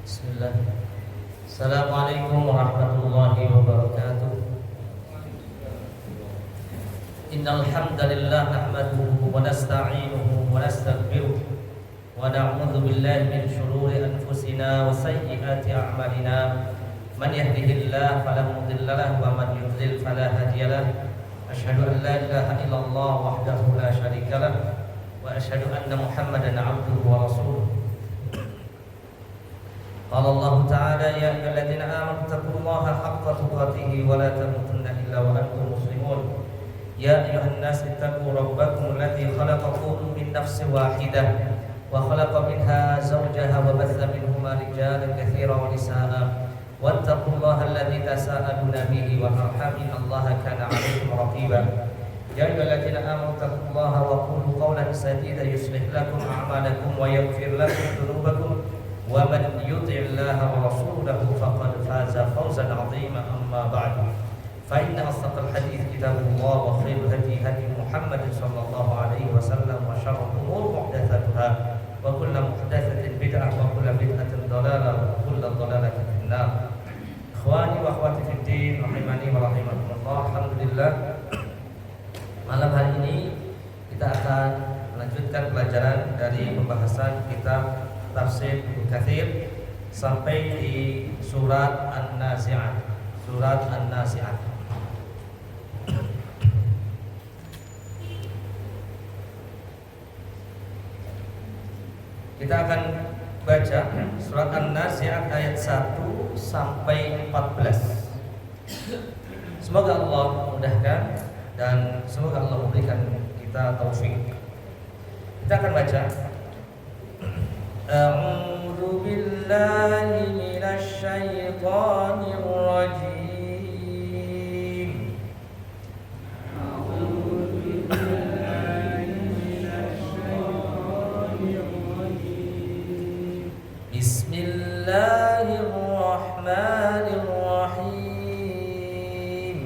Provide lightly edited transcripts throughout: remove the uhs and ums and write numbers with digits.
Bismillah. Assalamualaikum warahmatullahi wabarakatuh. Innal hamdalillah nahmaduhu wa nasta'inuhu wa nastaghfiruh wa na'udzu billahi min shururi anfusina wa sayyiati a'malina. Man yahdihillahu fala mudilla lahu wa man yudlil fala hadiya lahu. Asyhadu an la ilaha illallah wahdahu la syarika lahu wa asyhadu anna Muhammadan 'abduhu wa rasuluh. قال الله تعالى يا أيها الذين آمنوا اتقوا الله حق تقاته ولا تموتن إلا وأنتم مسلمون يا أيها الناس اتقوا ربكم الذي خلقكم من نفس واحدة وخلق منها زوجها وبث منهما رجالا كثيرا ونساء واتقوا الله الذي تساءلون به والأرحام إن الله كان عليكم رقيبا يا أيها الذين آمنوا اتقوا الله وقولوا قولا سديدا يصلح لكم أعمالكم ويغفر لكم ذنوبكم ومن يطع الله ورسوله فقد فاز فوزا عظيما أما بعد فإن أصدق الحديث كتاب الله وخير الهدي هدي محمد صلى الله عليه وسلم وشر الأمور محدثاتها وكل محدثة بدعة وكل بدعة ضلالة وكل ضلالة في النار. Ikhwani wa akhwati fid din rahimani wa rahimakumullah. Alhamdulillah, malam hari ini kita akan melanjutkan pelajaran dari pembahasan kitab Tafsir Ibnu Katsir sampai di surat An-Nazi'at. Surat An-Nazi'at. Kita akan baca surat An-Nazi'at ayat 1 sampai 14. Semoga Allah memudahkan dan semoga Allah memberikan kita taufik. Kita akan baca. أعوذ بالله من الشيطان الرجيم أعوذ بالله من الشيطان الرجيم بسم الله الرحمن الرحيم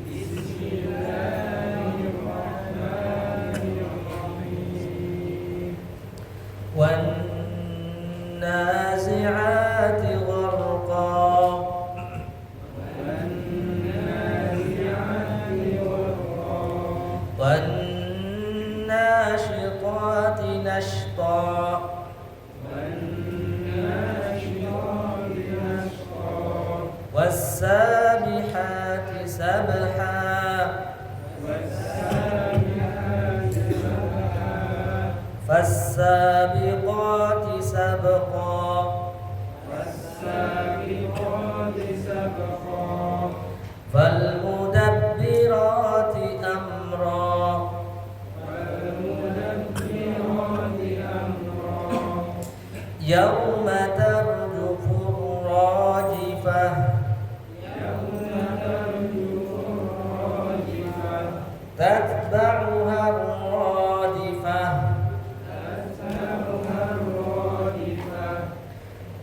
بسم الله الرحمن الرحيم والنازعات غرقا والناشطات نشطا والسابحات سبحا فالسابقات سبقا فالمدبرات أمرا يوم ترجف الراجفة تتبعها الرادفة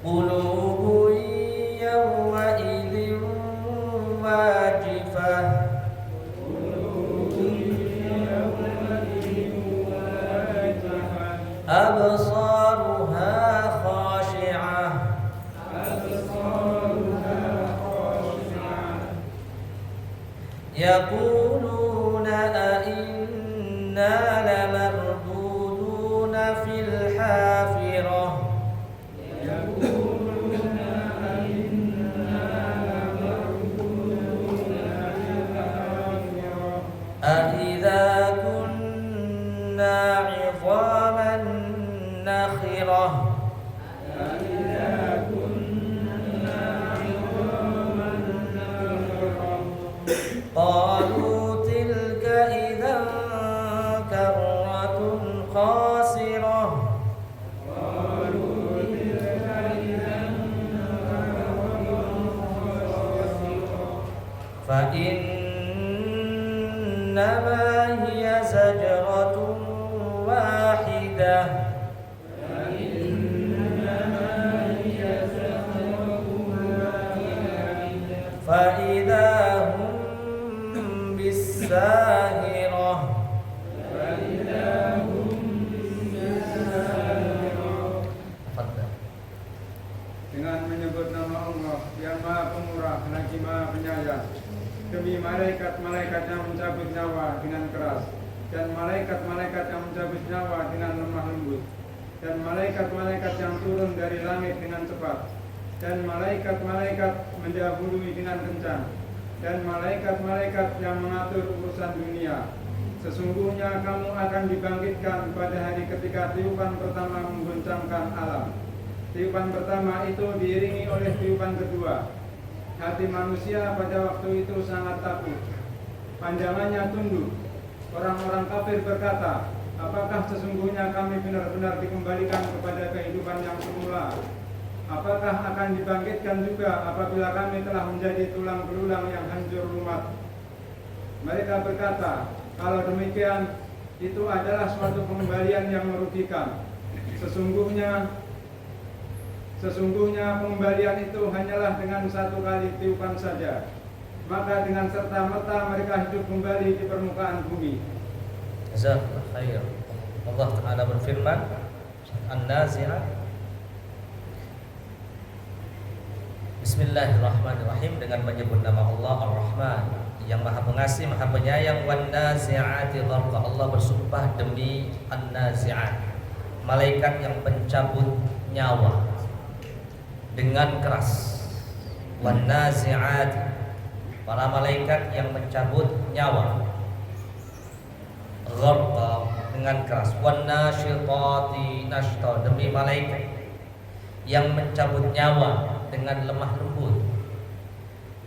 قلوب يومئذ واجفة أبصارها خاشعة يقولون أئنا لمردودون في الحافرة أإذا كنا عظاما نخرة قالوا تلك إذا كرة خاسرة فإنما هي زجرة واحدة فإذا هم بالساهرة تفضل. lagi Maha Penyayang. Demi malaikat-malaikat yang mencabut nyawa dengan keras, dan malaikat-malaikat yang mencabut nyawa dengan lemah lembut, dan malaikat-malaikat yang turun dari langit dengan cepat, dan malaikat-malaikat mendahului dengan kencang, dan malaikat-malaikat yang mengatur urusan dunia. Sesungguhnya kamu akan dibangkitkan pada hari ketika tiupan pertama mengguncangkan alam. Tiupan pertama itu diiringi oleh tiupan kedua. Hati manusia pada waktu itu sangat takut. Pandangannya tunduk. Orang-orang kafir berkata, apakah sesungguhnya kami benar-benar dikembalikan kepada kehidupan yang semula? Apakah akan dibangkitkan juga apabila kami telah menjadi tulang belulang yang hancur rumat? Mereka berkata, kalau demikian, itu adalah suatu pengembalian yang merugikan. Sesungguhnya pengembalian itu hanyalah dengan satu kali tiupan saja. Maka dengan serta-merta mereka hidup kembali di permukaan bumi. Jazakallahu khair. Allah Ta'ala berfirman, An-Nazi'at. Bismillahirrahmanirrahim, dengan menyebut nama Allah Ar-Rahman, yang Maha Pengasih, Maha Penyayang. Wan-Nazi'ati gharqa. Allah bersumpah demi An-Nazi'at, malaikat yang pencabut nyawa dengan keras. Wan-Nazi'at, para malaikat yang mencabut nyawa. Gharqa, dengan keras. Wan-Nashitati nashta, demi malaikat yang mencabut nyawa dengan lemah lembut.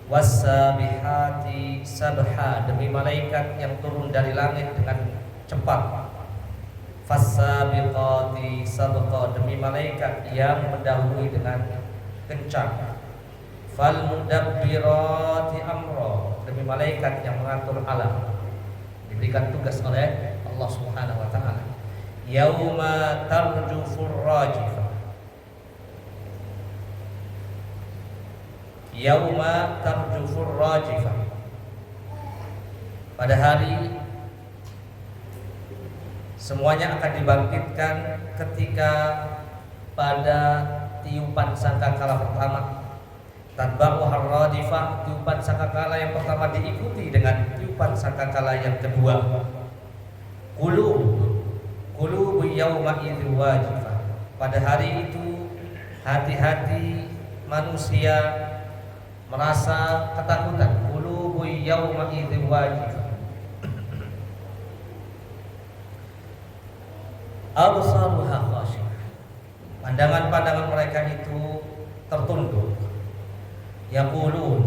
Was-Sabihati sabha, demi malaikat yang turun dari langit dengan cepat. Fas-Sabiqati sabqa, demi malaikat yang mendahului dengan kencang. Fal-Mudabbirati amra, demi malaikat yang mengatur alam, diberikan tugas oleh Allah Subhanahu wa taala. Yauma tarjufur rajifah, yauma tarjufur rajifah, pada hari semuanya akan dibangkitkan ketika pada tiupan sangkakala pertama. Tatba'u harradifah, tiupan sangkakala yang pertama diikuti dengan tiupan sangkakala yang kedua. Qulubu yawma idzi wajifah, pada hari itu hati-hati manusia merasa ketakutan. Qulubu yawma idzi wajifah, absaruha khashi'ah, pandangan-pandangan mereka itu tertunduk. Yaqulun,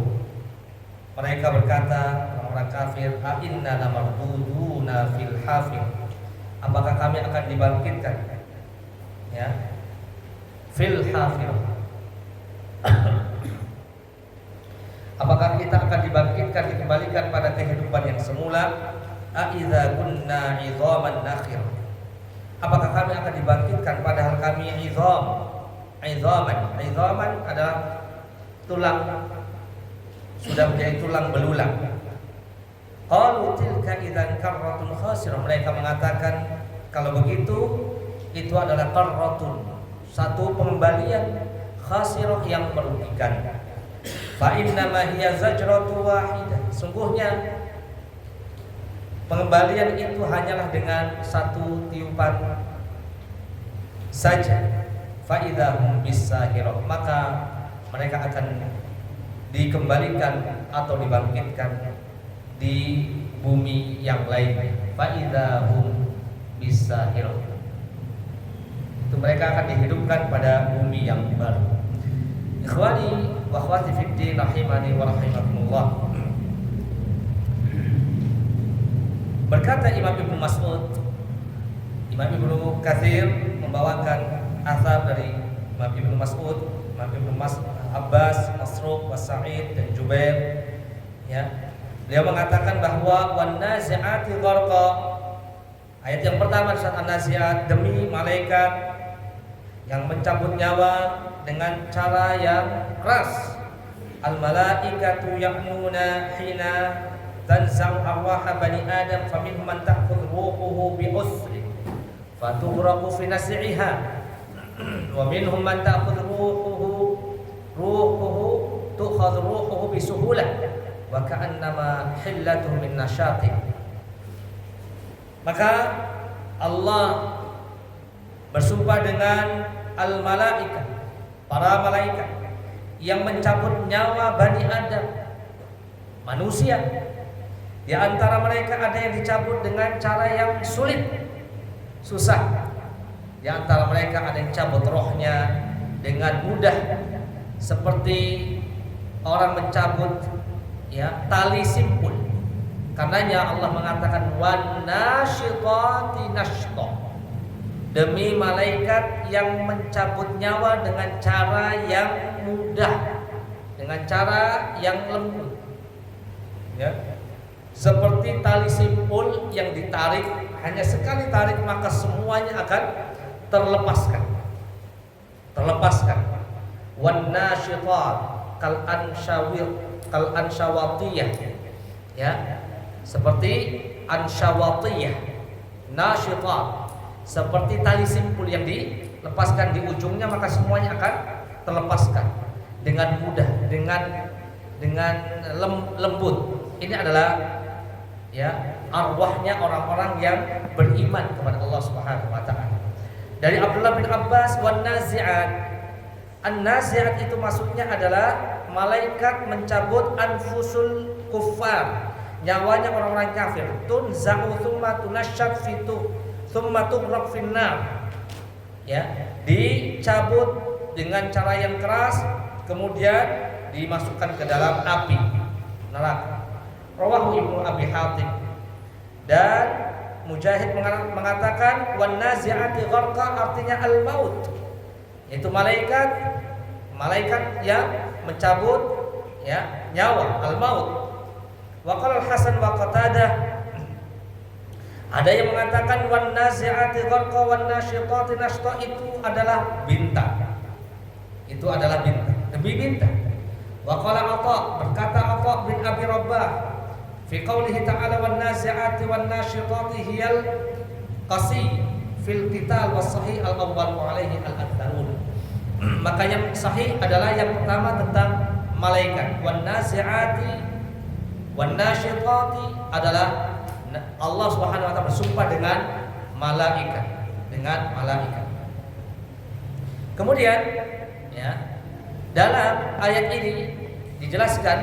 mereka berkata, orang kafir, a inna lamarduduna fil hafir, apakah kami akan dibangkitkan, ya, fil hafir, apakah kita akan dibangkitkan, dikembalikan pada kehidupan yang semula? A idza kunna 'idhaman nakhir, apakah kami akan dibangkitkan padahal kami idhaman adalah tulang, sudah menjadi tulang belulang. Qalu tilka idzan karratun khasirah, mereka mengatakan kalau begitu itu adalah karratun, satu pengembalian, khasirah, yang merugikan. Fa inna ma hiya zajratu wahidah, sungguhnya pengembalian itu hanyalah dengan satu tiupan saja. Fa idzahum bisahirah, maka mereka akan dikembalikan atau dibangkitkan di bumi yang lain. Fa idzahum bisahirah, itu mereka akan dihidupkan pada bumi yang baru. Ikhwani wa akhwati fid din, rahimani wa rahimakumullah. Berkata Imam Ibnu Mas'ud, Imam Ibnu Katsir membawakan asar dari Imam Ibnu Mas'ud, Imam Ibnu Abbas, Masruq, Sa'id dan Jubair, ya. Beliau mengatakan bahwa wan-nazi'ati gharqa, ayat yang pertama surat An-Nazi'at, demi malaikat yang mencabut nyawa dengan cara yang keras. Al-malaikatu ya'nuna hina tanza'u arwaha bani adam faminhum man ta'khudhu ruhuhu bi usri fatughraqu fi nas'iha wa minhum man ta'khudhu ruhuhu tu'khadhu ruhuhu bisuhulah wa ka'annama hillatu min nasyatin. Maka Allah bersumpah dengan al-malaikah, para malaikat yang mencabut nyawa Bani Adam, manusia. Di antara mereka ada yang dicabut dengan cara yang sulit, susah. Di antara mereka ada yang cabut rohnya dengan mudah, seperti orang mencabut tali simpul. Karenanya Allah mengatakan wan nasyitati nashta, demi malaikat yang mencabut nyawa dengan cara yang mudah, dengan cara yang lembut, seperti tali simpul yang ditarik, hanya sekali tarik maka semuanya akan terlepaskan. Wan nasyitat kal ansyawatiyah, seperti ansyawatiyah. Nasyitat seperti tali simpul yang dilepaskan di ujungnya, maka semuanya akan terlepaskan dengan mudah, dengan lembut. Ini adalah arwahnya orang-orang yang beriman kepada Allah Subhanahu wa taala. Dari Abdullah bin Abbas, wan nazi'at. An-nazi'at itu maksudnya adalah malaikat mencabut anfusul kuffar, nyawanya orang-orang kafir. Tunza'u thumma tunashshat fitu thumma tughraq finnar. Dicabut dengan cara yang keras, kemudian dimasukkan ke dalam api neraka. Rawahu Ibnu Abi Hatim. Dan Mujahid mengatakan wan nazi'ati gharqa, artinya al-maut, yaitu malaikat yang mencabut nyawa, al-maut. Wa qala al-Hasan wa Qatadah, ada yang mengatakan wan nazi'ati gharqa wan nasyitati nashta, itu adalah bintang. Demi bintang. Wa qala Atha, berkata Atha bin Abi Rabbah fi qaulihi ta'ala wan nazi'ati wan nasyitati hiyal qasi fil qital was sahih al-awwal alaihi al-aktharun. Maka yang sahih adalah yang pertama tentang malaikat. Wan nazi'ati wan nasyitati adalah Allah Subhanahu wa taala bersumpah dengan malaikat, Kemudian dalam ayat ini dijelaskan,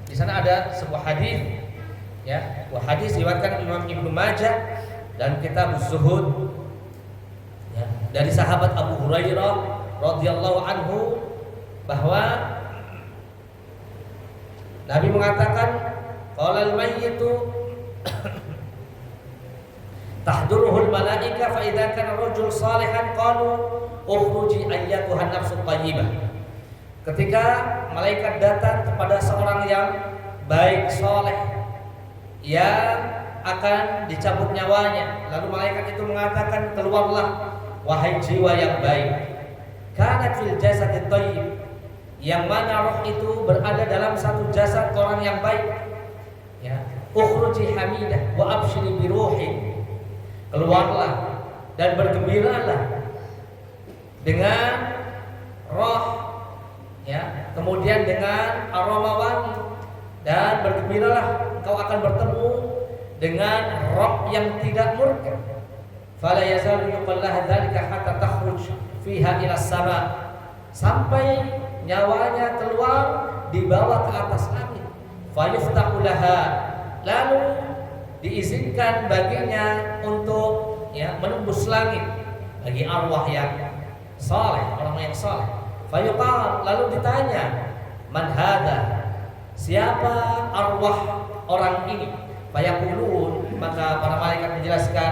di sana ada sebuah hadis, hadis diriwayatkan Imam Ibnu Majah dan Kitab Az-Zuhud, dari sahabat Abu Hurairah radhiyallahu anhu, bahwa Nabi mengatakan qala al-mayyitu tahduruhul malaika fa idza kana rajul salihan qalu ukhruji ayyatuhan nafsut thayyibah. Ketika malaikat datang kepada seorang yang baik, soleh, yang akan dicabut nyawanya, lalu malaikat itu mengatakan, keluarlah wahai jiwa yang baik. Kanat fil jasadit thayyib, yang mana roh itu berada dalam satu jasad orang yang baik. Ukhruji hamidah wa abshiri bi ruhin, keluarlah dan bergembiralah dengan roh, kemudian dengan aroma wangi, dan bergembiralah engkau akan bertemu dengan roh yang tidak murka. Fala yazalu yuqallah dzalika hatta takhruj fiha ila sama, sampai nyawanya keluar dibawa ke atas langit. Fayuftahu laha, lalu diizinkan baginya untuk menembus langit bagi arwah yang saleh, orang yang saleh. Fayuqal, lalu ditanya, man hadha, siapa arwah orang ini? Fayaqulun, maka para malaikat menjelaskan,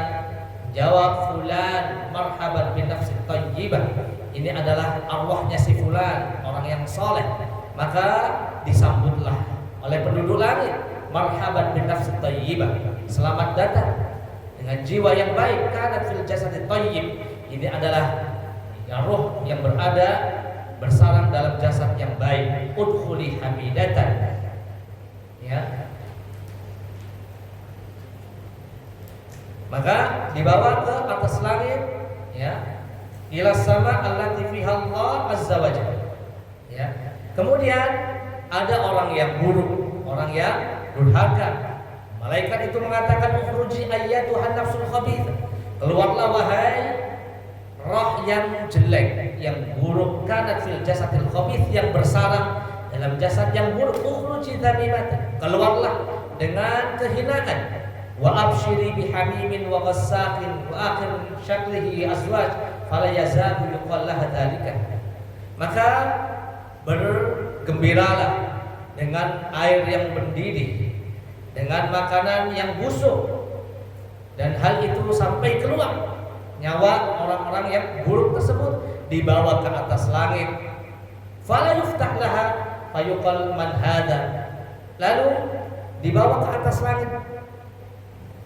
jawab fulan marhaban bin nafsit thayyibah, ini adalah arwahnya si fulan, orang yang saleh. Maka disambutlah oleh penduduk langit, marhaban bin nafsit thayyibah, selamat datang dengan jiwa yang baik. Kanat fil jasadit thayyib, ini adalah roh yang berada bersarang dalam jasad yang baik. Udkhuli hamidatan, maka dibawa ke atas langit, ila sama allati fiha Allah azza wa jalla. Kemudian ada orang yang buruk, orang yang durhaka. Malaikat itu mengatakan, "Ukhruji ayyatuhan nafsul khabithah." Keluarlah wahai roh yang jelek, yang buruk, kanat fil jasadil khabith, yang bersarang dalam jasad yang buruk. Ukhruji dhamimatan. Keluarlah dengan kehinaan. Wa abshiri bihamimin wa ghassaqin wa akhir syaklihi azwaj fala yazalu yuqal laha dzalika. Maka bergembiralah dengan air yang mendidih, dengan makanan yang busuk, dan hal itu sampai keluar nyawa orang-orang yang buruk tersebut dibawa ke atas langit. Fala yuftah laha fayuqal man hada. Lalu dibawa ke atas langit,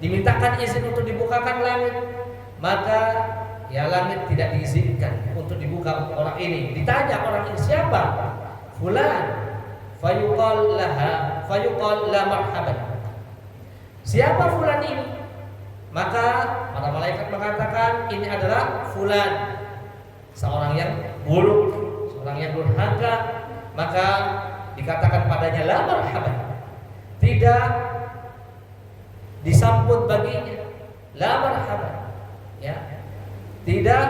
dimintakan izin untuk dibukakan langit, maka ya langit tidak diizinkan untuk dibuka orang ini. Ditanya orang ini siapa? Fulan. Fayuqal la marhaban. Siapa fulan ini? Maka para malaikat mengatakan ini adalah fulan, seorang yang buruk, seorang yang durhaka. Maka dikatakan padanya la marhaban, tidak disambut baginya. La marhaban, ya, tidak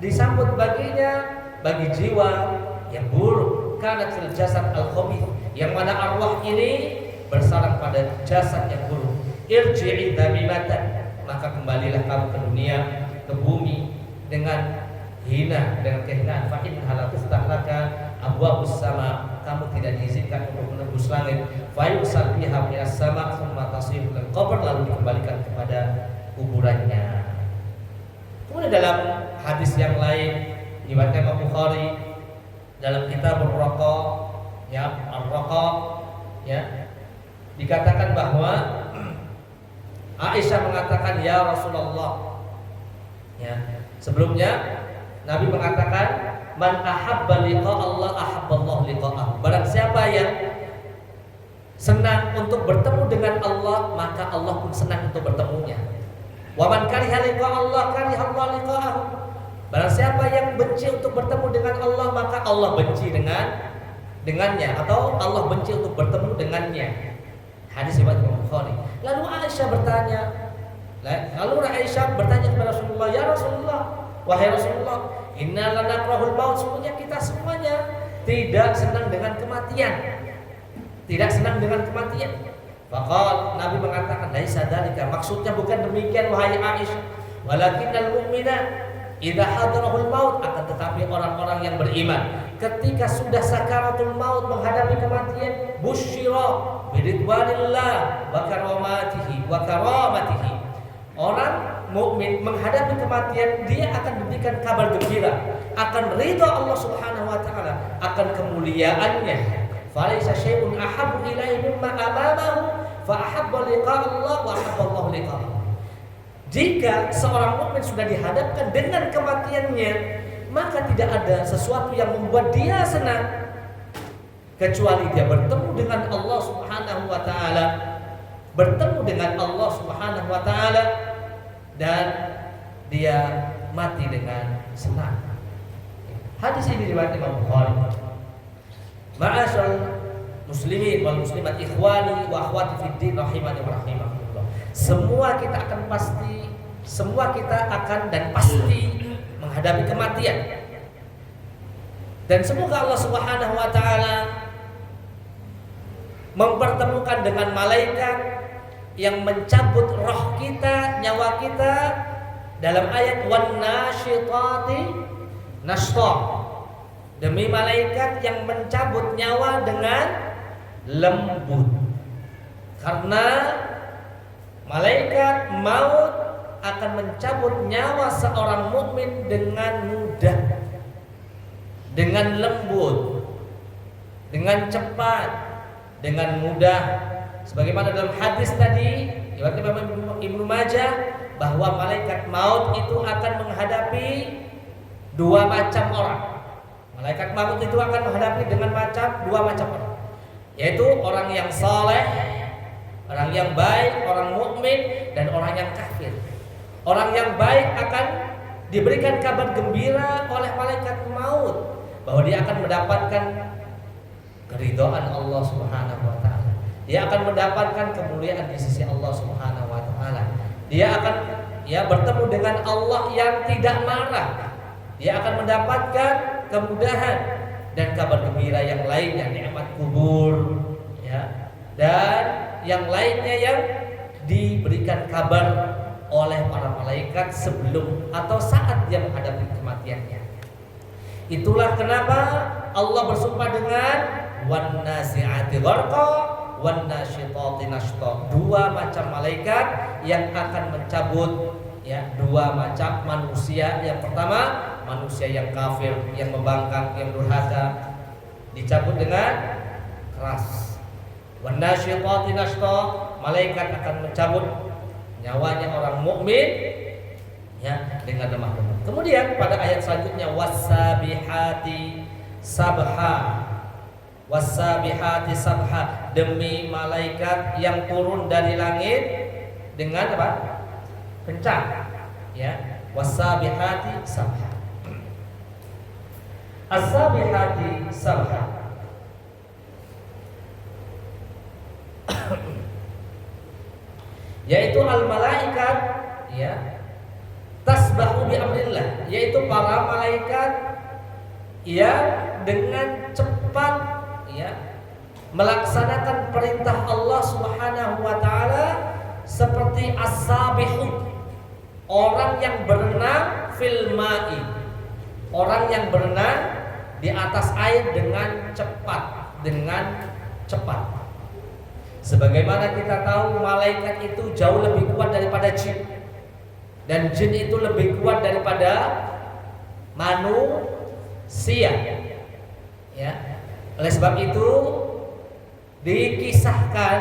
disambut baginya bagi jiwa yang buruk. Karena fil jasad al-khabith, yang mana arwah ini bersarang pada jasad yang buruk. Irji'i dhamimatan, maka kembalilah kamu ke dunia, ke bumi dengan hina, dengan kehinaan. Fa innaha la tuftah laka abwabus sama, kamu tidak diizinkan untuk menembus langit. Fa yusal biha minas sama thumma tasir lil qabr, lalu dikembalikan kepada kuburannya. Kemudian dalam hadis yang lain diriwayatkan Imam Bukhari dalam kitab Ar-Raqa, ya, Ar-Raqa, ya, dikatakan bahwa Aisyah mengatakan, ya Rasulullah, ya, sebelumnya Nabi mengatakan, man ahabba liqa Allah ahabballahu liqa'ahu. Barang siapa yang senang untuk bertemu dengan Allah, maka Allah pun senang untuk bertemunya. Wa man kariha liqa Allah kariha Allah liqa'ahu. Barang siapa yang benci untuk bertemu dengan Allah, maka Allah benci dengannya, atau Allah benci untuk bertemu dengannya. Hadis riwayat Imam Bukhari. Lalu Aisyah bertanya kepada Rasulullah, ya Rasulullah, wahai Rasulullah, inna lanakrahul maut, semuanya kita semuanya tidak senang dengan kematian. Tidak senang dengan kematian. Faqal, Nabi mengatakan, laisa dzalika, maksudnya bukan demikian wahai Aisyah, walakinnal mu'mina idza hadarahul maut, akan tetapi orang-orang yang beriman ketika sudah sakaratul maut, menghadapi kematian, busyira biridwanillah wa karamatihi wa karamatihi. Orang mukmin menghadapi kematian, dia akan diberikan kabar gembira akan ridha Allah Subhanahu wa taala, akan kemuliaannya. Falaisa syai'un ahabbu ilaihi mimma amamahu fa ahabba liqa Allah wa ahabba Allah liqa'ahu. Jika seorang mukmin sudah dihadapkan dengan kematiannya, maka tidak ada sesuatu yang membuat dia senang kecuali dia bertemu dengan Allah Subhanahu wa taala, bertemu dengan Allah Subhanahu wa taala, dan dia mati dengan senang. Hadis ini diriwayatkan Imam Bukhari. Ma'asyal muslimin wal muslimat, ikhwani wa akhwati fid din rahimani wa rahimakumullah. Semua kita akan dan pasti menghadapi kematian. Dan semoga Allah Subhanahu wa taala mempertemukan dengan malaikat yang mencabut roh kita, nyawa kita, dalam ayat wan nasyitati nashta. Demi malaikat yang mencabut nyawa dengan lembut. Karena malaikat maut akan mencabut nyawa seorang mukmin dengan mudah, dengan lembut, dengan cepat, dengan mudah. Sebagaimana dalam hadis tadi riwayat Imam Ibnu Majah, bahwa malaikat maut itu akan menghadapi dua macam orang. Malaikat maut itu akan menghadapi dengan dua macam orang, yaitu orang yang saleh, orang yang baik, orang mukmin, dan orang yang kafir. Orang yang baik akan diberikan kabar gembira oleh malaikat maut bahwa dia akan mendapatkan keridhaan Allah Subhanahu wa taala. Dia akan mendapatkan kemuliaan di sisi Allah Subhanahu wa taala. Dia akan bertemu dengan Allah yang tidak marah. Dia akan mendapatkan kemudahan dan kabar gembira yang lainnya, nikmat kubur, dan yang lainnya yang diberikan kabar oleh para malaikat sebelum atau saat dia menghadapi kematiannya. Itulah kenapa Allah bersumpah dengan wan nazi'ati gharqa wan nasyitati nashta. Dua macam malaikat yang akan mencabut dua macam manusia. Yang pertama, manusia yang kafir, yang membangkang, yang durhaka, dicabut dengan keras. Wan nasyitati nashta, malaikat akan mencabut nyawanya orang mukmin dengan lemah lembut. Kemudian pada ayat selanjutnya wasabihati sabha. Wasabihati sabha, demi malaikat yang turun dari langit dengan apa? Kencang. Wasabihati sabha. As-sabihati sabha. Yaitu al-malaikat tasbahu bi amrillah, yaitu para malaikat yang dengan cepat melaksanakan perintah Allah Subhanahu wa taala, seperti as-sabihu, orang yang berenang fil ma'i, orang yang berenang di atas air dengan cepat. Sebagaimana kita tahu malaikat itu jauh lebih kuat daripada jin, dan jin itu lebih kuat daripada manusia. Oleh sebab itu dikisahkan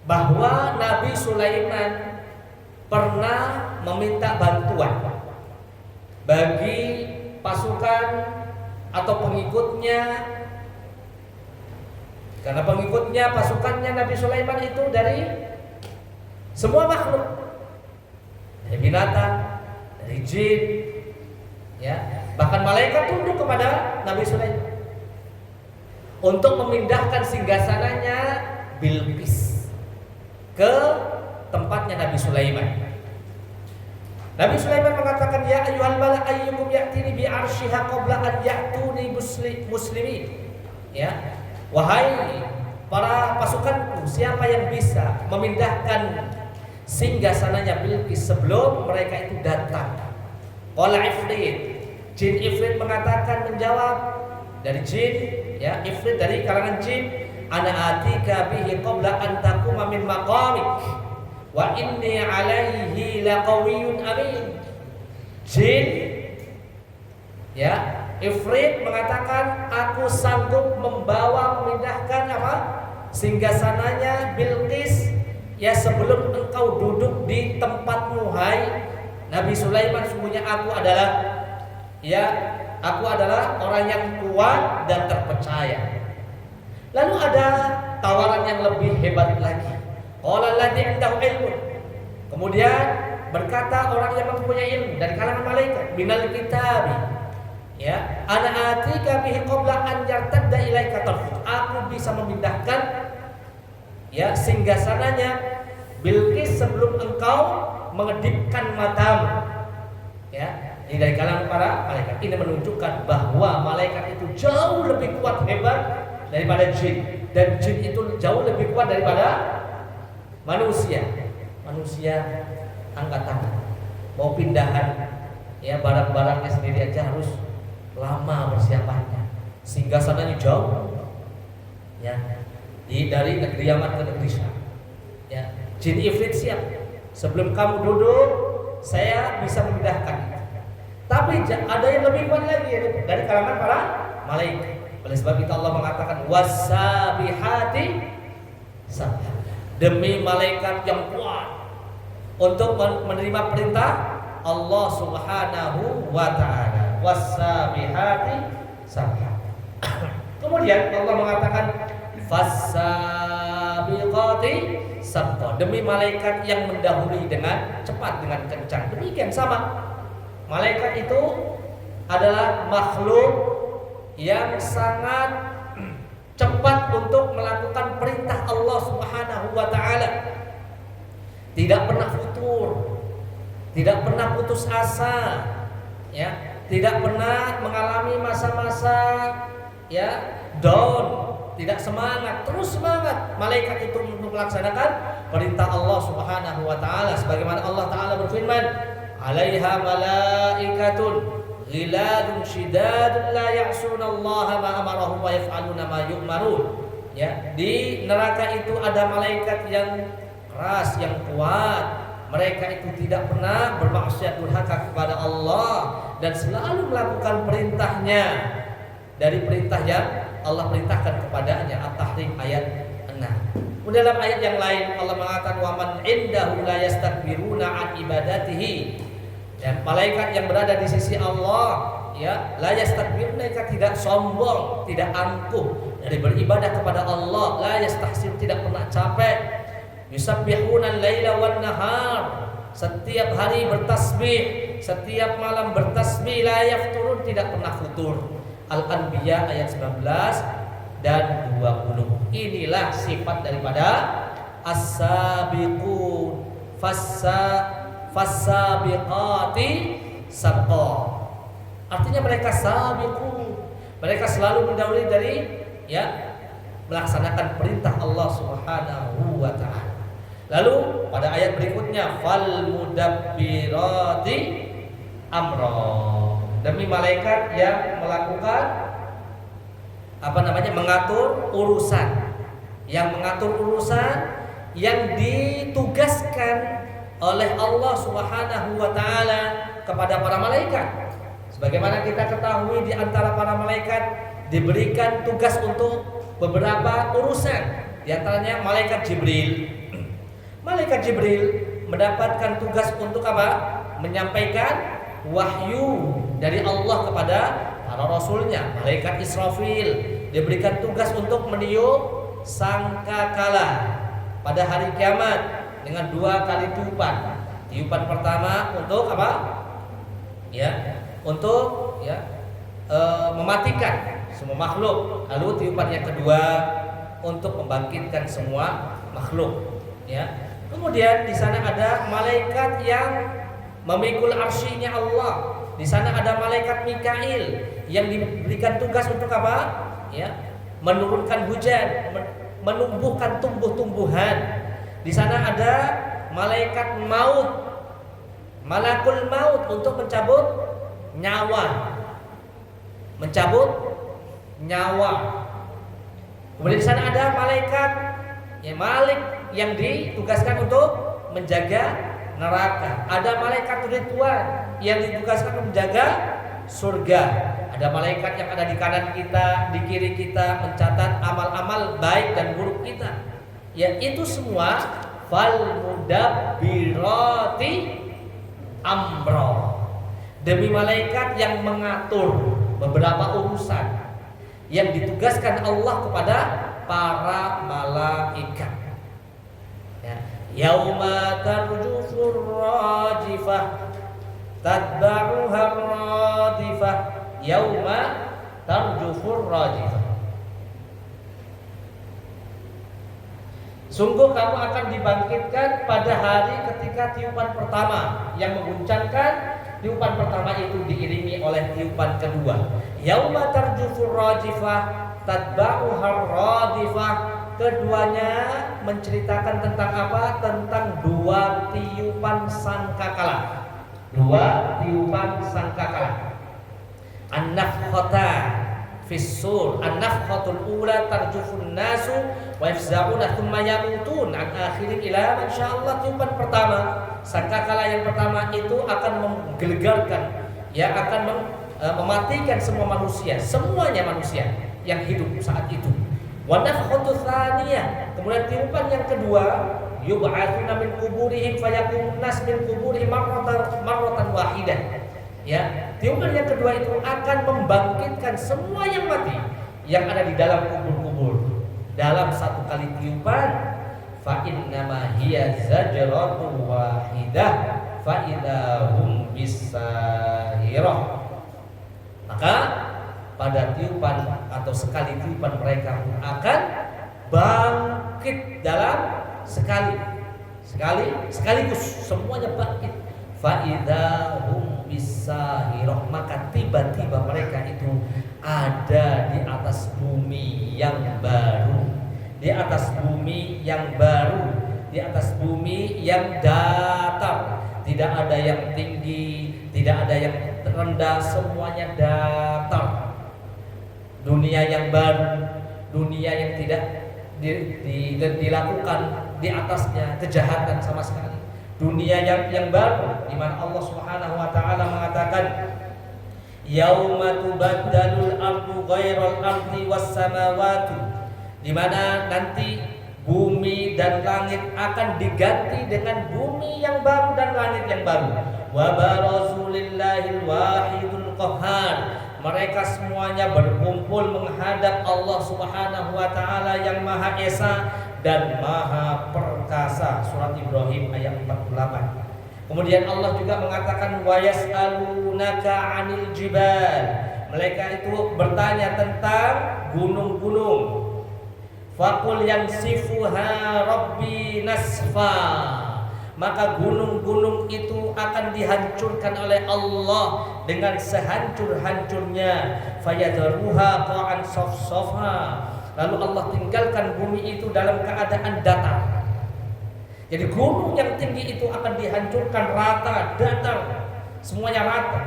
bahwa Nabi Sulaiman pernah meminta bantuan bagi pasukan atau pengikutnya. Karena pengikutnya, pasukannya Nabi Sulaiman itu dari semua makhluk, dari binatang, dari jin, bahkan malaikat tunduk kepada Nabi Sulaiman untuk memindahkan singgasananya Bilqis ke tempatnya Nabi Sulaiman. Nabi Sulaiman mengatakan, ya ayyuhal mala ayyukum ya'tini bi arsyiha qabla an ya'tuni muslimin. Wahai para pasukanku, siapa yang bisa memindahkan singgasananya Bilqis sebelum mereka itu datang? Qala Ifrit, jin Ifrit mengatakan, menjawab dari jin, Ifrit dari kalangan jin, ana atika bihi qabla an taquma min maqamik wa inni alaihi laqawiyyun amin. Jin Ifrit mengatakan, aku sanggup memindahkan singgasananya Bilqis sebelum engkau duduk di tempatmu, hai Nabi Sulaiman. Sungguhnya aku adalah orang yang kuat dan terpercaya. Lalu ada tawaran yang lebih hebat lagi. Qala alladzi indahu ilmun. Kemudian berkata orang yang mempunyai ilmu dari kalangan malaikat, minal kitabi, ana atika bihi qabla an yartadda ilaika tarfuk. Aku bisa memindahkan singgasananya Bilqis sebelum engkau mengedipkan matamu. Ini dari kalangan para malaikat. Ini menunjukkan bahwa malaikat itu jauh lebih kuat, hebat daripada jin, dan jin itu jauh lebih kuat daripada manusia. Manusia angkat tangan, mau pindahan barang-barangnya sendiri aja harus lama persiapannya, sehingga sananya jauh dari negeri Yaman ke negeri Syam. Jin Ifrit siap, sebelum kamu duduk saya bisa memindahkan. Tapi ada yang lebih kuat lagi dari kalangan para malaikat. Oleh sebab itu Allah mengatakan wasabihati sabha, demi malaikat yang kuat untuk menerima perintah Allah Subhanahu wa ta'ala. Wasabihati sabha. Kemudian Allah mengatakan fasabiqati sabqa, demi malaikat yang mendahului dengan cepat, dengan kencang. Demikian sama, malaikat itu adalah makhluk yang sangat cepat untuk melakukan perintah Allah Subhanahu wa taala. Tidak pernah futur, tidak pernah putus asa, ya, tidak pernah mengalami masa-masa ya down, tidak semangat, terus semangat malaikat itu untuk melaksanakan perintah Allah Subhanahu wa taala, sebagaimana Allah taala berfirman, "'Alaiha malaikatun ghiladun shidadun la ya'sunallaha ma amarahum wa yaf'aluna ma yu'marun." Ya, di neraka itu ada malaikat yang keras, yang kuat. Mereka itu tidak pernah bermaksiat durhaka kepada Allah dan selalu melakukan perintahnya dari perintah yang Allah perintahkan kepadanya. At-Tahrim ayat 6. Dalam ayat yang lain Allah mengatakan wa man indahu la yastakbiruna an ibadatihi. Dan malaikat yang berada di sisi Allah, ya, la yastakbiruna, mereka tidak sombong, tidak angkuh dari beribadah kepada Allah. La yastahsin, tidak pernah capek. Yusabbihuna al-laila wan nahar, setiap hari bertasbih, setiap malam bertasbih, la yafturun, tidak pernah futur. Al-Anbiya ayat 19 dan 20. Inilah sifat daripada as-sabiqun fas-sabiqati sabqa. Artinya mereka sabiqun, mereka selalu mendahului dari ya melaksanakan perintah Allah Subhanahu wa taala. Lalu pada ayat berikutnya fal mudabbirati amra, demi malaikat yang melakukan mengatur urusan, yang ditugaskan oleh Allah Subhanahu wa taala kepada para malaikat. Sebagaimana kita ketahui, di antara para malaikat diberikan tugas untuk beberapa urusan, di antaranya malaikat Jibril. Malaikat Jibril mendapatkan tugas untuk apa? Menyampaikan wahyu dari Allah kepada para rasulnya. Malaikat Israfil diberikan tugas untuk meniup sangkakala pada hari kiamat dengan 2 kali tiupan. Tiupan pertama untuk apa? Ya, untuk mematikan semua makhluk. Lalu tiupan yang kedua untuk membangkitkan semua makhluk. Ya. Kemudian di sana ada malaikat yang memikul arsy-Nya Allah. Di sana ada malaikat Mikail yang diberikan tugas untuk apa? Ya, menurunkan hujan, menumbuhkan tumbuh-tumbuhan. Di sana ada malaikat maut, malakul maut, untuk mencabut nyawa. Kemudian di sana ada malaikat Malik yang ditugaskan untuk menjaga neraka. Ada malaikat Ridwan yang ditugaskan untuk menjaga surga. Ada malaikat yang ada di kanan kita, di kiri kita, mencatat amal-amal baik dan buruk kita. Ya, itu semua fal mudabbirati amra, demi malaikat yang mengatur beberapa urusan yang ditugaskan Allah kepada para malaikat. Ya. Yauma tarjufur rajifah tatba'uha radifah. Yauma tarjufur rajifah. Sungguh kamu akan dibangkitkan pada hari ketika tiupan pertama yang mengguncangkan. Tiupan pertama itu diiringi oleh tiupan kedua. Yauma tarjufur rajifah tatba'uha radifah. Keduanya menceritakan tentang apa? Tentang 2 tiupan sangkakala. 2 tiupan sangkakala. An-nafkhata fis sur, an-nafkhatul ula tarjufun nasu wa yafza'una thumma yamutun an akhirin ila insyaallah. Tiupan pertama, sangkakala yang pertama itu akan menggelegarkan, ya, akan mematikan semua manusia, semuanya manusia yang hidup saat itu. Wa nafkhatus tsaniyah, kemudian tiupan yang kedua, yub'atsuna min quburihim fayaqumun nas min quburihim marratan wahidah. Ya, tiupan yang kedua itu akan membangkitkan semua yang mati yang ada di dalam kubur-kubur dalam 1 kali tiupan. Fa innama hiya zajratun wahidah fa idahum bisahirah. Maka pada tiupan atau sekali tiupan mereka pun akan bangkit dalam sekaligus semuanya bangkit. Fa idza bisahirah, maka tiba-tiba mereka itu ada di atas bumi yang baru, di atas bumi yang baru, di atas bumi yang datar. Tidak ada yang tinggi, tidak ada yang rendah, semuanya datar. Dunia yang baru, dunia yang tidak dilakukan di atasnya kejahatan sama sekali. Dunia yang baru di mana Allah Subhanahu wa taala mengatakan yauma tubaddalul ardu ghairal ardi was samawati, di mana nanti bumi dan langit akan diganti dengan bumi yang baru dan langit yang baru. Wa barazu lillahil wahidul qahhar, mereka semuanya berkumpul menghadap Allah Subhanahu wa taala yang Maha Esa dan Maha Perkasa. Surat Ibrahim ayat 48. Kemudian Allah juga mengatakan wa yas'alunaka 'anil jibal, mereka itu bertanya tentang gunung-gunung. Faqul yansifuha rabbi nasfa, maka gunung-gunung itu akan dihancurkan oleh Allah dengan sehancur-hancurnya. Fayadharuha qa'an safsafa, lalu Allah tinggalkan bumi itu dalam keadaan datar. Jadi gunung yang tinggi itu akan dihancurkan rata, datar, semuanya rata.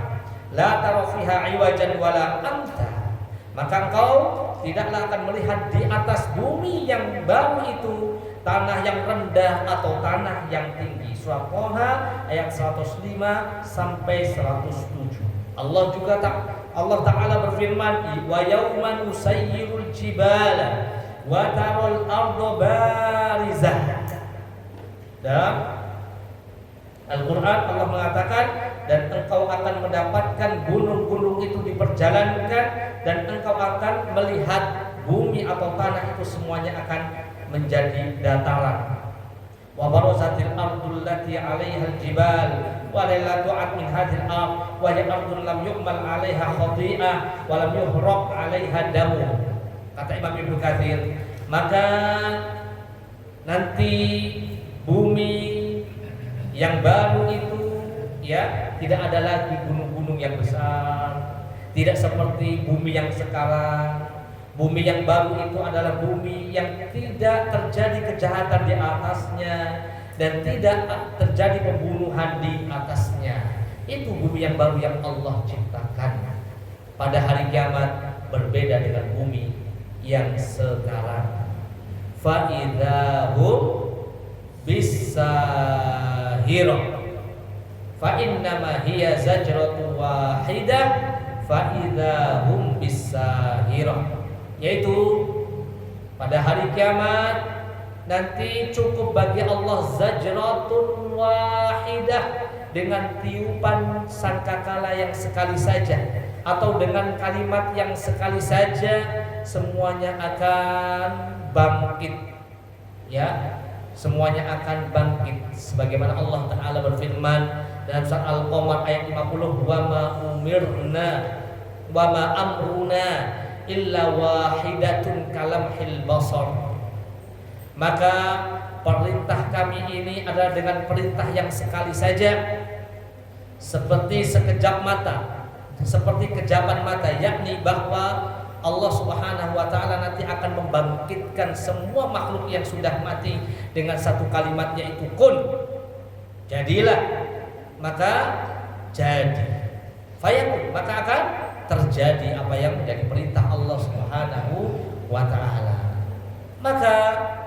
La tara fiha iwajan wala amta, maka engkau tidaklah akan melihat di atas bumi yang baru itu tanah yang rendah atau tanah yang tinggi. Surah Toha ayat 105 sampai 107. Allah Ta'ala berfirman, wa yawma nusayyirul jibala wa taral arda barizah. Dalam Al-Quran Allah mengatakan, dan engkau akan mendapatkan gunung-gunung itu diperjalankan, dan engkau akan melihat bumi atau tanah itu semuanya akan menjadi dataran. Wa barazatil ardul lati 'alaiha al-jibal wa la tu'ad min hadhil ard wa hiya ardun lam yu'mal 'alaiha khati'ah wa lam yuhraq 'alaiha damu. Kata Imam Ibnu Katsir, maka nanti bumi yang baru itu ya tidak ada lagi gunung-gunung yang besar, tidak seperti bumi yang sekarang. Bumi yang baru itu adalah bumi yang tidak terjadi kejahatan di atasnya dan tidak terjadi pembunuhan di atasnya. Itu bumi yang baru yang Allah ciptakan. Pada hari kiamat berbeda dengan bumi yang sekarang. Fa idzahum bisahirah, fa innama hiya zajratu wahidah fa idzahum bisahirah, yaitu pada hari kiamat nanti cukup bagi Allah zajratun wahidah, dengan tiupan sangkakala yang sekali saja atau dengan kalimat yang sekali saja, semuanya akan bangkit, ya, semuanya akan bangkit. Sebagaimana Allah Ta'ala berfirman dalam surat Al-Qamar ayat 50, wa ma umirna wa ma amruna illa wahidatun kalamhil basar, maka perintah kami ini adalah dengan perintah yang sekali saja, seperti sekejap mata, seperti kejapan mata, yakni bahwa Allah Subhanahu wa ta'ala nanti akan membangkitkan semua makhluk yang sudah mati dengan satu kalimat, yaitu kun, jadilah, maka jadi, fayakun, maka akan terjadi apa yang menjadi perintah Allah Subhanahu wa ta'ala. Maka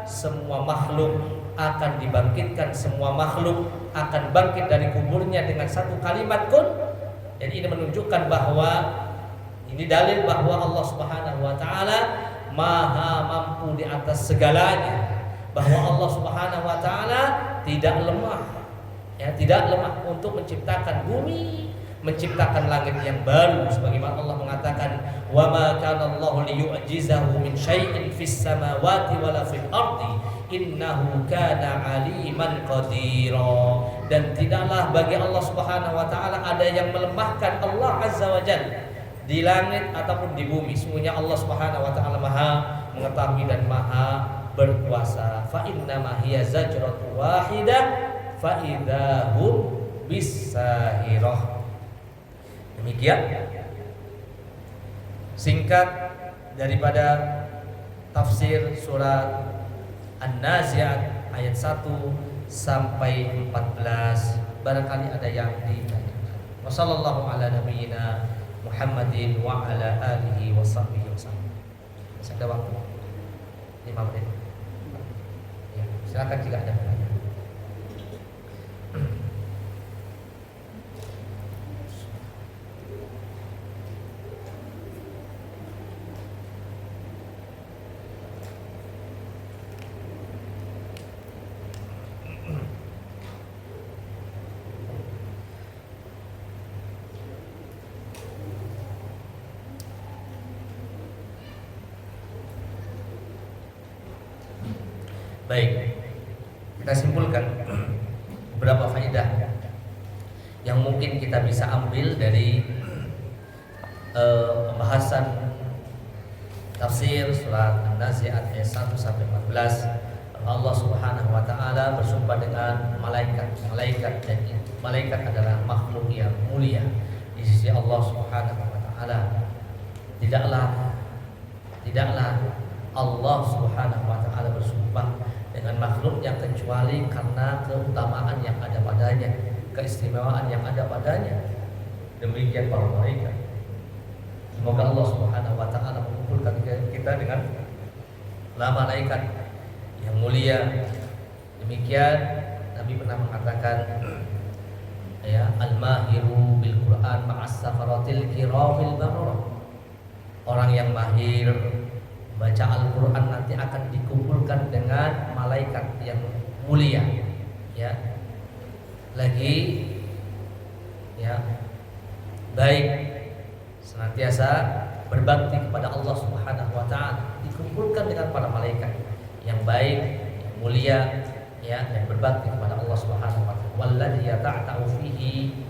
semua makhluk akan dibangkitkan, semua makhluk akan bangkit dari kuburnya dengan satu kalimat kun. Dan ini menunjukkan bahwa ini dalil bahwa Allah Subhanahu wa ta'ala maha mampu di atas segalanya, bahwa Allah Subhanahu wa ta'ala tidak lemah, ya, tidak lemah untuk menciptakan bumi, menciptakan langit yang baru. Sebagaimana Allah mengatakan, wa ma kana Allahu liyu'jizahu min syai'in fis samawati wala fil ardi innahu kana aliman qadira. Dan tidaklah bagi Allah Subhanahu wa ta'ala ada yang melemahkan Allah Azza wa Jalla, di langit ataupun di bumi. Sungguhnya Allah Subhanahu wa taala Maha mengetahui dan Maha berkuasa. Fa innama hiya zajratun wahidah fa idzahum bisahirah. Demikian singkat daripada tafsir surat An-Nazi'at ayat 1 sampai 14. Barangkali ada yang ditanyakan. Wassallallahu ala nabiyyina Muhammadin wa ala alihi wa sahbihi wasallam. Masih ada waktu 5 menit. Ya, silakan jika ada pertanyaan. Baik, kita simpulkan beberapa faedah yang mungkin kita bisa ambil dari pembahasan tafsir surat An-Nazi'at ayat 1 sampai 14. Allah Subhanahu wa taala bersumpah dengan malaikat. Malaikat adalah makhluk yang mulia di sisi Allah Subhanahu wa taala. Tidaklah Allah Subhanahu wa taala bersumpah dengan makhluknya kecuali karena keutamaan yang ada padanya, keistimewaan yang ada padanya. Demikian para malaikat. Semoga Allah Subhanahu wa taala mengumpulkan kita dengan malaikat yang mulia. Demikian Nabi pernah mengatakan, ya, al-mahiru bil Quran ma'as safaratil kiramil bararah. Orang yang mahir baca Al-Quran nanti akan dikumpulkan dengan malaikat yang mulia, ya. Lagi, ya, baik, senantiasa berbakti kepada Allah Subhanahu wa taala, dikumpulkan dengan para malaikat yang baik, yang mulia, ya, dan berbakti kepada Allah Subhanahu wa taala. Walladzi yata'ta'u fihi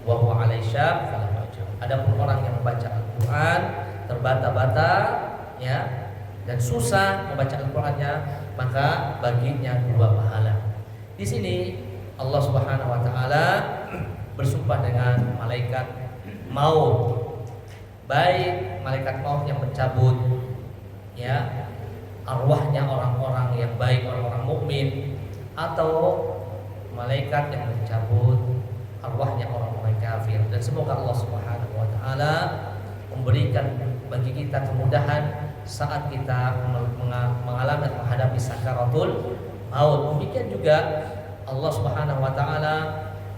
wa huwa 'alai syab falahu ajr. Adapun orang yang membaca Al-Quran terbata-bata, ya, dan susah membaca Al-Qur'annya, maka baginya 2 pahala. Di sini Allah Subhanahu wa taala bersumpah dengan malaikat maut. Baik malaikat maut yang mencabut, ya, arwahnya orang-orang yang baik, orang-orang mukmin, atau malaikat yang mencabut arwahnya orang-orang kafir. Dan semoga Allah Subhanahu wa taala memberikan bagi kita kemudahan saat kita mengalami menghadapi sakaratul maut. Demikian juga Allah Subhanahu wa taala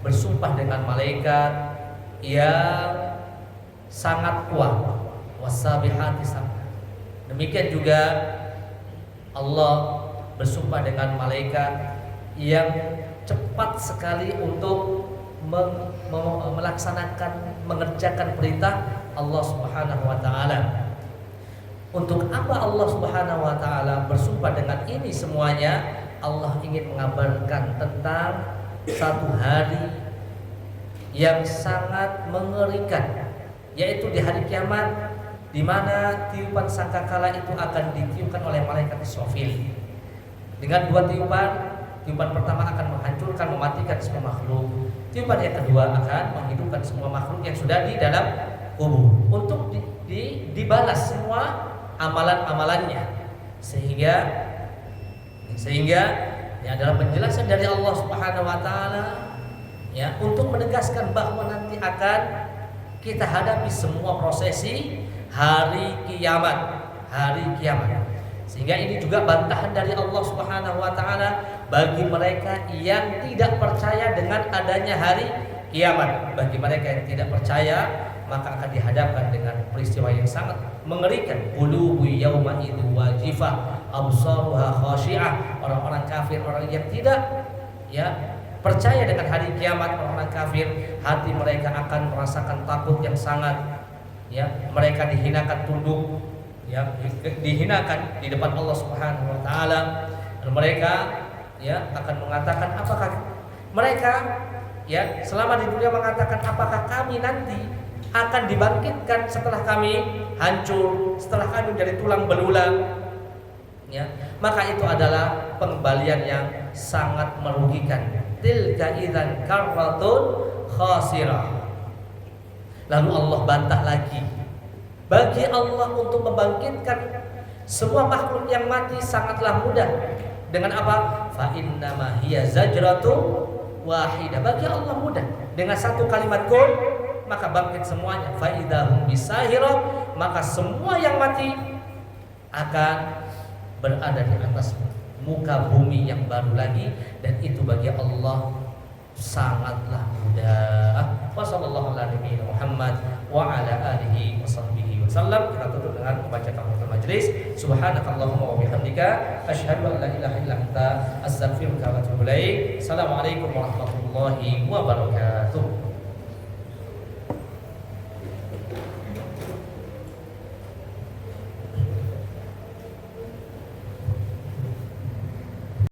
bersumpah dengan malaikat yang sangat kuat, wasabihati sabah. Demikian juga Allah bersumpah dengan malaikat yang cepat sekali untuk melaksanakan, mengerjakan perintah Allah Subhanahu wa taala. Untuk apa Allah Subhanahu wa taala bersumpah dengan ini semuanya? Allah ingin mengabarkan tentang satu hari yang sangat mengerikan, yaitu di hari kiamat, di mana tiupan sangkakala itu akan ditiupkan oleh malaikat Israfil. Dengan 2 tiupan, tiupan pertama akan menghancurkan, mematikan semua makhluk. Tiupan yang kedua akan menghidupkan semua makhluk yang sudah di dalam kubur untuk dibalas semua amalan-amalannya, sehingga ini adalah penjelasan dari Allah Subhanahu wa taala, ya, untuk menegaskan bahwa nanti akan kita hadapi semua prosesi hari kiamat. Sehingga ini juga bantahan dari Allah Subhanahu wa taala bagi mereka yang tidak percaya dengan adanya hari kiamat. Bagi mereka yang tidak percaya, maka akan dihadapkan dengan peristiwa yang sangat mengerikan. Qulubu yauma idzu wajifah absaruha khashi'ah. Orang-orang kafir, orang yang tidak, ya, percaya dengan hari kiamat, orang-orang kafir, hati mereka akan merasakan takut yang sangat, ya. Mereka dihinakan tunduk, ya, dihinakan di depan Allah Subhanahu wa taala. Dan mereka, ya, akan mengatakan, apakah mereka, ya, selama di dunia mengatakan apakah kami nanti akan dibangkitkan setelah kami hancur, setelah kami menjadi tulang belulang, ya, maka itu adalah pengembalian yang sangat merugikan. Tilka idzan karratun khasirah. Lalu Allah bantah lagi, bagi Allah untuk membangkitkan semua makhluk yang mati sangatlah mudah. Dengan apa? Fa innama hiya zajratu wahidah. Bagi Allah mudah. Dengan satu kalimat kun, maka bangkit semuanya. Fa idahum bisahira, maka semua yang mati akan berada di atas muka bumi yang baru lagi, dan itu bagi Allah sangatlah mudah. Wassallallahu ala nabiyina Muhammad wa ala alihi washabbihi wasallam. Kita tutup dengan membaca kafaratul majlis. Subhanakallahumma wa bihamdika asyhadu an la ilaha illa anta astaghfiruka wa atubu ilaik. Assalamualaikum warahmatullahi wabarakatuh.